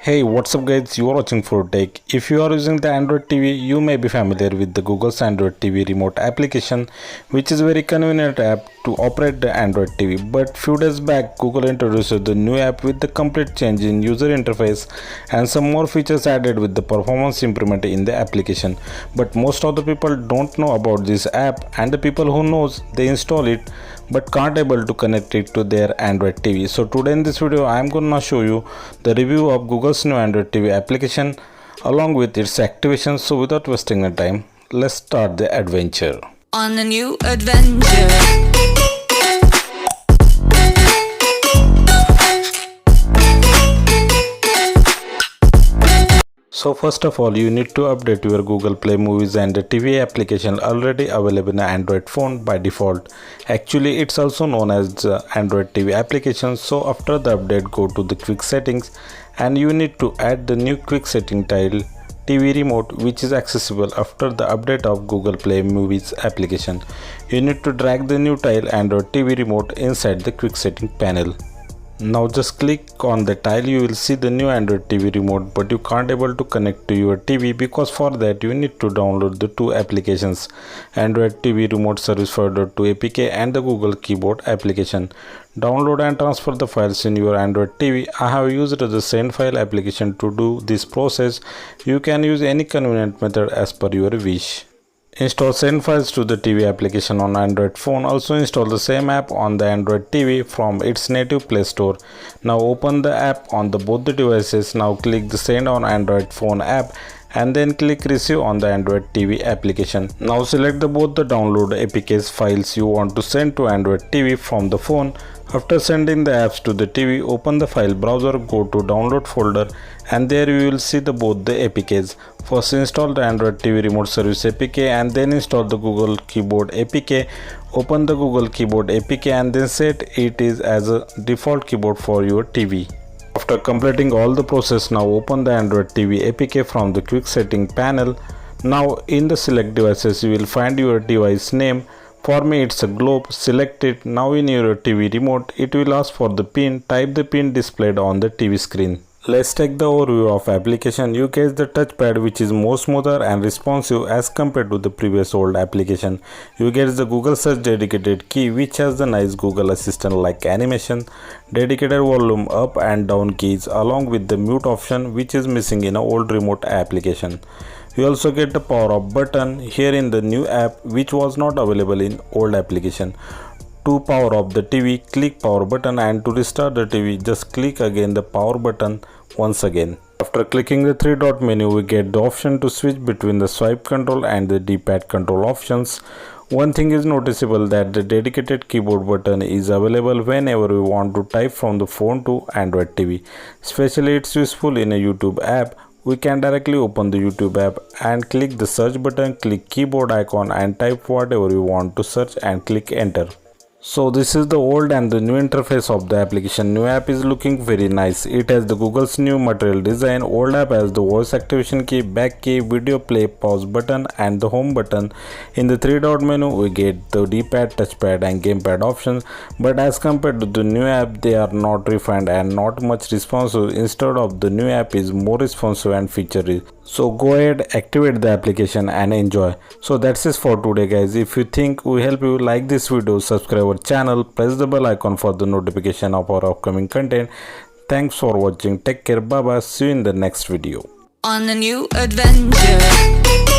Hey, what's up guys, you are watching for Tech. If you are using the Android TV, you may be familiar with the Google's Android TV remote application, which is a very convenient app to operate the Android TV. But few days back, Google introduced the new app with the complete change in user interface and some more features added with the performance improvement in the application. But most of the people don't know about this app, and the people who knows, they install it but can't able to connect it to their Android TV. So today in this video I am gonna show you the review of Google's new Android TV application along with its activation. So without wasting the time, let's start the adventure. On a new adventure. So first of all, you need to update your Google Play Movies and the TV application already available in Android phone by default. Actually, it's also known as the Android TV application. So after the update, go to the quick settings and you need to add the new quick setting tile TV remote, which is accessible after the update of Google Play Movies application. You need to drag the new tile Android TV remote inside the quick setting panel. Now just click on the tile, you will see the new Android TV remote, but you can't able to connect to your TV because for that you need to download the two applications, Android TV Remote Service Folder 2 APK and the Google Keyboard application. Download and transfer the files in your Android TV. I have used the send file application to do this process. You can use any convenient method as per your wish. Install send files to the TV application on Android phone. Also install the same app on the Android TV from its native Play Store. Now open the app on both the devices. Now click the send on Android phone app and then click receive on the Android TV application. Now select both the download APKs files you want to send to Android TV from the phone. After sending the apps to the TV, open the file browser, go to download folder and there you will see both the APKs. First install the Android TV Remote Service APK and then install the Google Keyboard APK. Open the Google Keyboard APK and then set it is as a default keyboard for your TV. After completing all the process, now open the Android TV APK from the quick setting panel. Now in the select devices you will find your device name. For me it's a globe. Select it. Now in your TV remote it will ask for the pin. Type the pin displayed on the TV screen. Let's take the overview of application. You get the touchpad which is more smoother and responsive as compared to the previous old application. You get the Google search dedicated key which has the nice Google Assistant like animation, dedicated volume up and down keys along with the mute option which is missing in an old remote application. You also get the power off button here in the new app which was not available in old application. To power off the TV, click power button, and to restart the TV, just click again the power button once again. After clicking the three dot menu, we get the option to switch between the swipe control and the D-pad control options. One thing is noticeable that the dedicated keyboard button is available whenever we want to type from the phone to Android TV. Especially it's useful in a YouTube app. We can directly open the YouTube app and click the search button, click keyboard icon and type whatever you want to search and click enter. So this is the old and the new interface of the application. New app is looking very nice. It has the Google's new material design. Old app has the voice activation key, back key, video play, pause button and the home button. In the three dot menu we get the D-pad, touchpad and gamepad options, but as compared to the new app they are not refined and not much responsive. Instead of the new app is more responsive and feature rich. So go ahead, activate the application and enjoy. So that's it for today guys. If you think we help you, like this video, subscribe our channel, press the bell icon for the notification of our upcoming content. Thanks for watching. Take care. Bye bye. See you in the next video. On a new adventure.